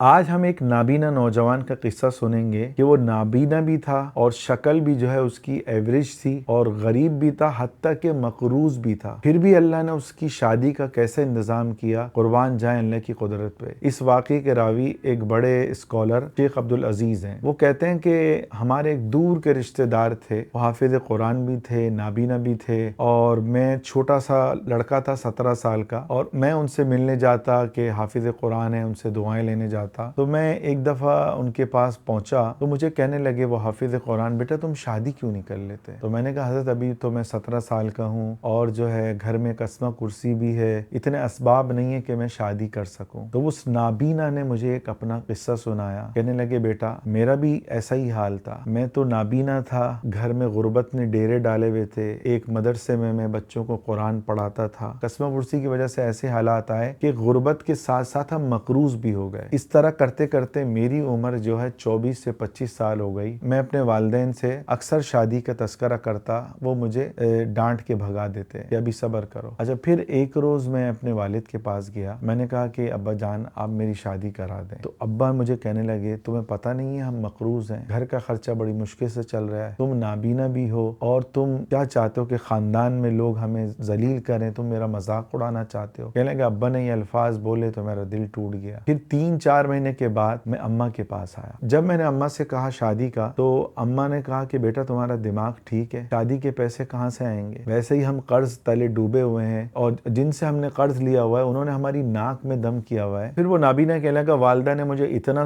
آج ہم ایک نابینا نوجوان کا قصہ سنیں گے کہ وہ نابینا بھی تھا اور شکل بھی جو ہے اس کی ایوریج تھی اور غریب بھی تھا، حتیٰ کہ مقروض بھی تھا، پھر بھی اللہ نے اس کی شادی کا کیسے انتظام کیا، قربان جائیں اللہ کی قدرت پہ۔ اس واقعے کے راوی ایک بڑے اسکالر شیخ عبدالعزیز ہیں۔ وہ کہتے ہیں کہ ہمارے ایک دور کے رشتہ دار تھے، وہ حافظ قرآن بھی تھے، نابینا بھی تھے، اور میں چھوٹا سا لڑکا تھا 17 سال کا، اور میں ان سے ملنے جاتا کہ حافظ قرآن ہے، ان سے دعائیں لینے جاتا۔ تو میں ایک دفعہ ان کے پاس پہنچا تو مجھے کہنے لگے وہ حافظ قرآن، بیٹا تم شادی کیوں نہیں کر لیتے؟ تو میں نے کہا حضرت ابھی تو میں 17 سال کا ہوں اور جو ہے گھر میں قسمہ کرسی بھی ہے، اتنے اسباب نہیں ہے کہ میں شادی کر سکوں۔ تو اس نابینا نے مجھے ایک اپنا قصہ سنایا، کہنے لگے بیٹا میرا بھی ایسا ہی حال تھا، میں تو نابینا تھا، گھر میں غربت نے ڈیرے ڈالے ہوئے تھے، ایک مدرسے میں بچوں کو قرآن پڑھاتا تھا، قسمہ کرسی کی وجہ سے ایسے حالات آئے کہ غربت کے ساتھ ساتھ ہم مقروض بھی ہو گئے۔ اس طرح کرتے کرتے میری عمر جو ہے 24 سے 25 سال ہو گئی۔ میں اپنے والدین سے اکثر شادی کا تذکرہ کرتا، وہ مجھے ڈانٹ کے بھگا دیتے کہ ابھی صبر کرو۔ اچھا، پھر ایک روز میں اپنے والد کے پاس گیا، میں نے کہا کہ ابا جان آپ میری شادی کرا دیں۔ تو ابا مجھے کہنے لگے تمہیں پتہ نہیں ہے ہم مقروض ہیں، گھر کا خرچہ بڑی مشکل سے چل رہا ہے، تم نابینا بھی ہو اور تم کیا چاہتے ہو کہ خاندان میں لوگ ہمیں ذلیل کریں، تم میرا مذاق اڑانا چاہتے ہو۔ کہنے لگے ابا نے یہ الفاظ بولے تو میرا دل ٹوٹ گیا۔ پھر 3-4 مہینے کے بعد میں اماں کے پاس آیا۔ جب میں نے اماں سے کہا شادی کا، تو اماں نے کہا کہ بیٹا تمہارا دماغ ٹھیک ہے، شادی کے پیسے کہاں سے آئیں گے، ویسے ہی ہم قرض تلے ڈوبے ہوئے ہیں، اور جن سے ہم نے قرض لیا ہوا ہے انہوں نے ہماری ناک میں دم کیا ہوا ہے۔ پھر وہ نابینا کہنے لگا والدہ نے مجھے اتنا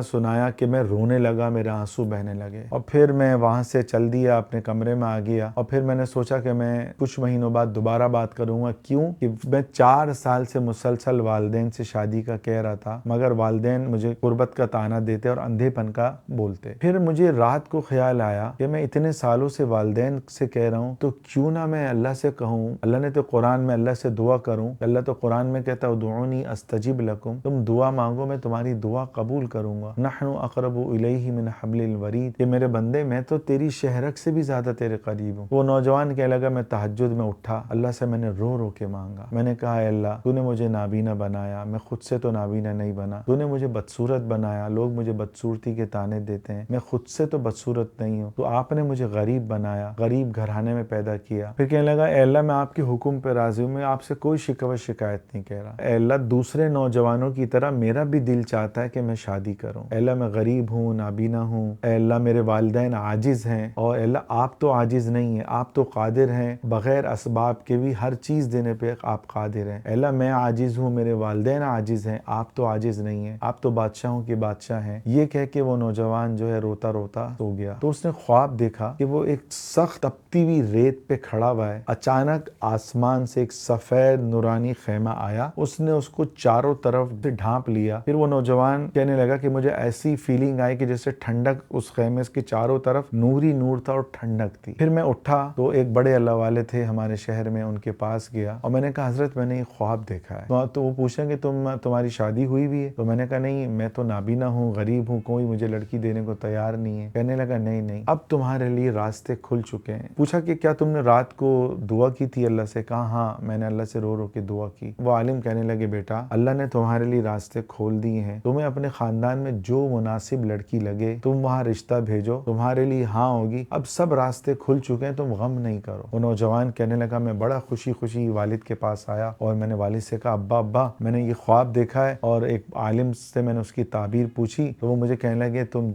سنایا کہ میں رونے لگا، میرے آنسو بہنے لگے، اور پھر میں وہاں سے چل دیا، اپنے کمرے میں آ گیا، اور پھر میں نے سوچا کہ میں کچھ مہینوں بعد دوبارہ بات کروں گا۔ کیوں کہ میں 4 سال سے مسلسل والدین سے شادی کا کہہ رہا تھا، مگر والدین مجھے غربت کا طعنہ دیتے اور اندھے پن کا بولتے۔ پھر مجھے رات کو خیال آیا کہ میں اتنے سالوں سے والدین سے کہہ رہا ہوں تو کیوں نہ میں اللہ سے کہوں، اللہ نے تو قرآن میں اللہ سے دعا کروں، اللہ تو قرآن میں کہتا ہے ادعونی استجب لکم، تم دعا مانگو میں تمہاری دعا قبول کروں گا، نحن اقرب الیہ من حبل الورید، کہ میرے بندے میں تو تیری شہرک سے بھی زیادہ تیرے قریب ہوں۔ وہ نوجوان کہنے لگا میں تہجد میں اٹھا، اللہ سے میں نے رو رو کے مانگا، میں نے کہا اے اللہ تو نے مجھے نابینا بنایا، میں خود سے تو نابینا نہیں بنا، تو نے مجھے بدصورت بنایا، لوگ مجھے بدصورتی کے طعنے دیتے ہیں، میں خود سے تو بدصورت نہیں ہوں، تو آپ نے مجھے غریب بنایا، غریب گھرانے میں پیدا کیا۔ پھر کہنے لگا اے اللہ میں آپ کے حکم پہ راضی ہوں، میں آپ سے کوئی شکایت نہیں کہہ رہا، اے اللہ دوسرے نوجوانوں کی طرح میرا بھی دل چاہتا ہے کہ میں شادی کروں، اے اللہ میں غریب ہوں، نابینا ہوں، اے اللہ میرے والدین عاجز ہیں، اور اے اللہ آپ تو عاجز نہیں ہیں، آپ تو قادر ہیں، بغیر اسباب کے بھی ہر چیز دینے پہ آپ قادر ہیں، اے اللہ میں عاجز ہوں، میرے والدین عاجز ہیں، آپ تو عاجز نہیں ہیں، آپ تو بادشاہوں کے بادشاہ ہیں۔ یہ کہہ کے وہ نوجوان جو ہے روتا روتا سو گیا۔ تو اس نے خواب دیکھا کہ وہ ایک سخت تپتی ہوئی ریت پہ کھڑا ہوا ہے، اچانک آسمان سے ایک سفید نورانی خیمہ آیا، اس نے اس کو چاروں طرف سے ڈھانپ لیا۔ پھر وہ نوجوان کہنے لگا کہ مجھے ایسی فیلنگ آئی کہ جیسے ٹھنڈک اس خیمے کے چاروں طرف نور ہی نور تھا اور ٹھنڈک تھی۔ پھر میں اٹھا تو ایک بڑے اللہ والے تھے ہمارے شہر میں، ان کے پاس گیا اور میں نے کہا حضرت میں نے یہ خواب دیکھا ہے۔ تو وہ پوچھیں کہ تمہاری شادی ہوئی بھی ہے؟ تو میں نے کہا نہیں، میں تو نابینا ہوں، غریب ہوں، کوئی مجھے لڑکی دینے کو تیار نہیں ہے۔ کہنے لگا نہیں، اب تمہارے لیے راستے کھل چکے ہیں۔ پوچھا کہ کیا تم نے رات کو دعا کی تھی اللہ سے؟ کہا ہاں میں نے اللہ سے رو رو کے دعا کی۔ وہ عالم کہنے لگے بیٹا اللہ نے تمہارے لیے راستے کھول دیے ہیں، تمہیں اپنے خاندان میں جو مناسب لڑکی لگے تم وہاں رشتہ بھیجو، تمہارے لیے ہاں ہوگی، اب سب راستے کھل چکے ہیں، تم غم نہیں کرو۔ وہ نوجوان کہنے لگا میں بڑا خوشی والد کے پاس آیا اور میں نے والد سے کہا ابا میں نے یہ خواب دیکھا ہے، اور ایک عالم سے میں نے اس کی تعبیر پوچھی تو وہ مجھے کہنے لگے تم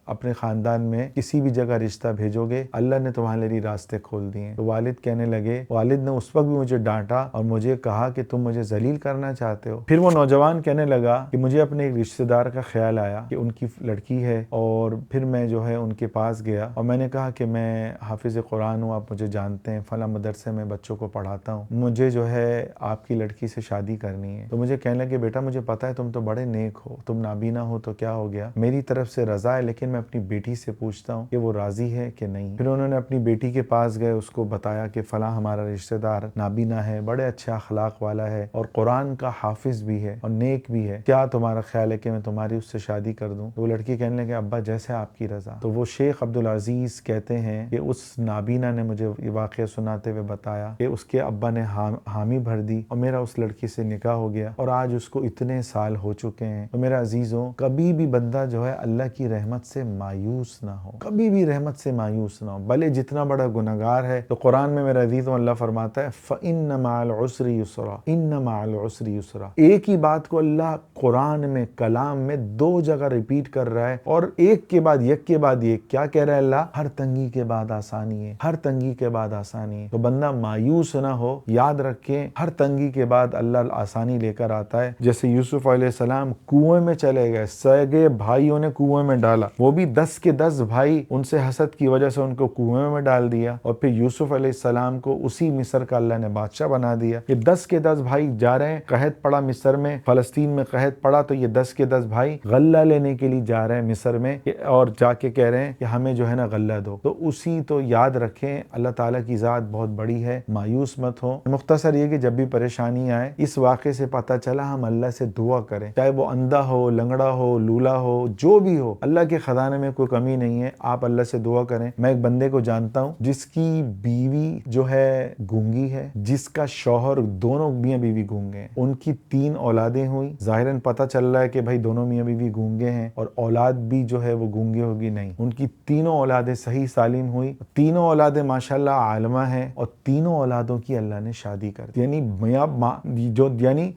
اپنے خاندان میں کسی بھی جگہ رشتہ بھیجو گے اللہ نے تمہارے لیے راستے کھول دیے ہیں۔ تو والد کہنے لگے، والد نے اس وقت بھی مجھے ڈانٹا اور مجھے کہا کہ تم مجھے ذلیل کرنا چاہتے ہو۔ پھر وہ نوجوان کہنے لگا کہ مجھے اپنے ایک رشتہ دار کا خیال آیا کہ ان کی لڑکی ہے، اور پھر میں جو ہے ان کے پاس گیا اور میں نے کہا کہ میں حافظ قرآن ہوں، آپ مجھے جانتے ہیں، فلاں مدرسے میں بچوں کو پڑھاتا ہوں، مجھے جو ہے آپ کی لڑکی سے شادی کرنی ہے۔ تو مجھے کہنے لگے بیٹا مجھے پتا ہے تم تو بڑے نیک ہو، تم نابینا ہو تو کیا ہو گیا، میری طرف سے رضا ہے، لیکن میں اپنی بیٹی سے پوچھتا ہوں کہ وہ راضی ہے کہ نہیں۔ پھر انہوں نے اپنی بیٹی کے پاس گئے، اس کو بتایا کہ فلاں ہمارا رشتہ دار نابینا ہے، بڑے اچھے اخلاق والا ہے اور قرآن کا حافظ بھی ہے اور نیک بھی ہے، کیا تمہارا خیال ہے کہ میں تمہاری اس سے شادی کر دوں؟ تو وہ لڑکی کہنے لگے ابا جیسے آپ کی رضا۔ تو وہ شیخ عبدالعزیز کہتے ہیں کہ اس نابینا نے مجھے یہ واقعہ سناتے ہوئے بتایا کہ اس کے ابا نے حامی بھر دی اور میرا اس لڑکی سے نکاح ہو گیا، اور آج اس کو اتنے سال ہو چکے ہیں۔ تو میرا عزیزوں، کبھی بھی بندہ جو ہے اللہ کی رحمت سے مایوس نہ ہو، کبھی بھی رحمت سے مایوس نہ ہو، بھلے جتنا بڑا گناہگار ہے۔ تو قرآن میں میرا عزیزوں اللہ فرماتا ہے فَإِنَّ مَعَ الْعُسْرِ يُسْرًا، إِنَّ مَعَ الْعُسْرِ يُسْرًا۔ ایک ہی بات کو اللہ قرآن میں، کلام میں 2 جگہ ریپیٹ کر رہا ہے، اور ایک کے بعد ایک کیا کہہ رہا ہے اللہ؟ ہر تنگی کے بعد آسانی ہے، ہر تنگی کے بعد آسانی ہے۔ تو بندہ مایوس نہ ہو، یاد رکھیں ہر تنگی کے بعد اللہ آسانی لے کر آتا ہے۔ جیسے یوسف علیہ السلام کنویں میں چلے گئے، سگے بھائیوں نے کنویں میں ڈالا، وہ بھی 10 کے 10 بھائی ان سے حسد کی وجہ سے ان کو کنویں میں ڈال دیا، اور پھر یوسف علیہ السلام کو اسی مصر کا اللہ نے بادشاہ بنا دیا۔ یہ 10 کے 10 بھائی جا رہے ہیں، قحط پڑا مصر میں، فلسطین میں قحط پڑا، تو یہ 10 کے 10 بھائی غلہ لینے کے لیے جا رہے ہیں مصر میں، اور جا کے کہہ رہے ہیں کہ ہمیں جو ہے نا غلہ دو۔ تو اسی تو یاد رکھیں اللہ تعالیٰ کی ذات بہت بڑی ہے، مایوس مت ہو۔ مختصر یہ کہ جب بھی پریشانی آئے، اس واقعے سے پتہ چلا ہم اللہ سے دعا کریں، چاہے وہ اندھا ہو، لنگڑا ہو، لولا ہو، جو بھی ہو، اللہ کے خزانے میں کوئی کمی نہیں ہے، آپ اللہ سے دعا کریں۔ میں ایک بندے کو جانتا ہوں جس کی بیوی جو ہے گونگی ہے، جس کا شوہر، دونوں میاں بیوی گونگے ہیں، ان کی 3 اولادیں ہوئی، ظاہراً پتہ چل رہا ہے کہ بھائی دونوں میاں بیوی گونگے ہیں اور اولاد بھی جو ہے وہ گونگی ہوگی نہیں، ان کی تینوں اولادیں صحیح سالم ہوئی، تینوں اولادیں ماشاءاللہ عالمہ ہیں، اور تینوں اولادوں کی اللہ نے شادی کر دی، یعنی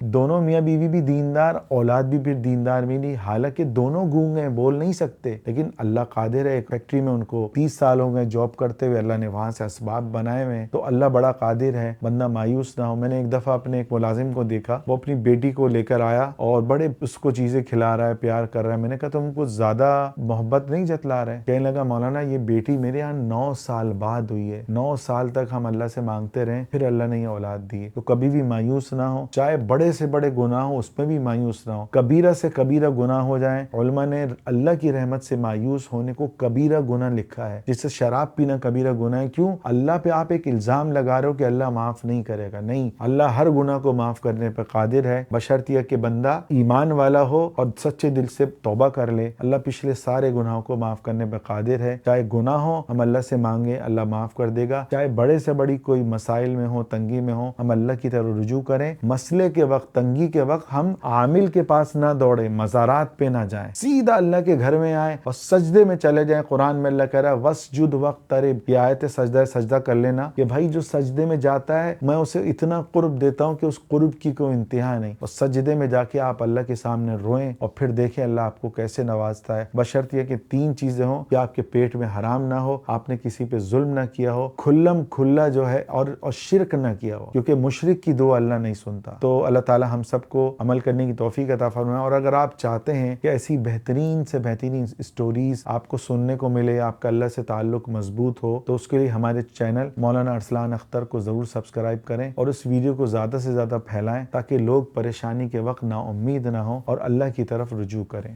دونوں میاں بیوی بھی دیندار، اولاد بھی پھر دیندار بھی نہیں، حالانکہ دونوں گونگے ہیں، بول نہیں سکتے، لیکن اللہ قادر ہے۔ ایک فیکٹری میں ان کو 30 سال ہو گئے جاب کرتے ہوئے، اللہ نے وہاں سے اسباب بنائے ہوئے ہیں، تو اللہ بڑا قادر ہے، بندہ مایوس نہ ہو۔ میں نے ایک دفعہ اپنے ایک ملازم کو دیکھا، وہ اپنی بیٹی کو لے کر آیا اور بڑے اس کو چیزیں کھلا رہا ہے، پیار کر رہا ہے۔ میں نے کہا تم کو زیادہ محبت نہیں جتلا رہے؟ کہنے لگا مولانا یہ بیٹی میرے یہاں 9 سال بعد ہوئی ہے، 9 سال تک ہم اللہ سے مانگتے رہے، پھر اللہ نے یہ اولاد دی ہے۔ تو کبھی بھی مایوس نہ ہو، چاہے بڑے سے بڑے گناہ ہو اس میں بھی مایوس نہ ہو، کبیرہ سے کبیرہ گناہ ہو جائیں، علماء نے اللہ کی رحمت سے مایوس ہونے کو کبیرہ گناہ لکھا ہے، جس سے شراب پینا کبیرہ گناہ ہے۔ کیوں؟ اللہ پہ آپ ایک الزام لگا رہے ہو کہ اللہ معاف نہیں کرے گا، نہیں، اللہ ہر گناہ کو معاف کرنے پہ قادر ہے، بشرطیہ کہ بندہ ایمان والا ہو اور سچے دل سے توبہ کر لے۔ اللہ پچھلے سارے گناہوں کو معاف کرنے پہ قادر ہے، چاہے گناہ ہو ہم اللہ سے مانگے اللہ معاف کر دے گا، چاہے بڑے سے بڑی کوئی مسائل میں ہو، تنگی میں ہو، ہم اللہ کی طرف رجوع کریں، مسئلے کے وقت، تنگی کے وقت ہم عامل کے پاس نہ دوڑیں، مزارات پہ نہ جائیں، سیدھا اللہ کے گھر میں آئیں اور سجدے میں چلے جائیں۔ قرآن میں اللہ کہہ رہا ہے وَاسْجُدْ وَاقْتَرِب، یہ آیت سجدہ کر لینا کہ بھائی جو سجدے میں جاتا ہے میں اسے اتنا قرب دیتا ہوں کہ اس قرب کی کوئی انتہا نہیں، اور سجدے میں جا کے آپ اللہ کے سامنے روئیں اور پھر دیکھیں اللہ آپ کو کیسے نوازتا ہے، بشرطیہ کہ 3 چیزیں ہوں کہ آپ کے پیٹ میں حرام نہ ہو، آپ نے کسی پہ ظلم نہ کیا ہو، کھلم کھلا جو ہے اور شرک نہ کیا ہو، کیونکہ مشرک کی دعا اللہ نہیں سنتا۔ تو اللہ تعالی ہم سب کو عمل کرنے کی توفیق عطا فرمائے، اور اگر آپ چاہتے ہیں کہ ایسی بہترین سے بہترین اسٹوریز آپ کو سننے کو ملے، آپ کا اللہ سے تعلق مضبوط ہو، تو اس کے لیے ہمارے چینل مولانا ارسلان اختر کو ضرور سبسکرائب کریں اور اس ویڈیو کو زیادہ سے زیادہ پھیلائیں تاکہ لوگ پریشانی کے وقت نا امید نہ ہوں اور اللہ کی طرف رجوع کریں۔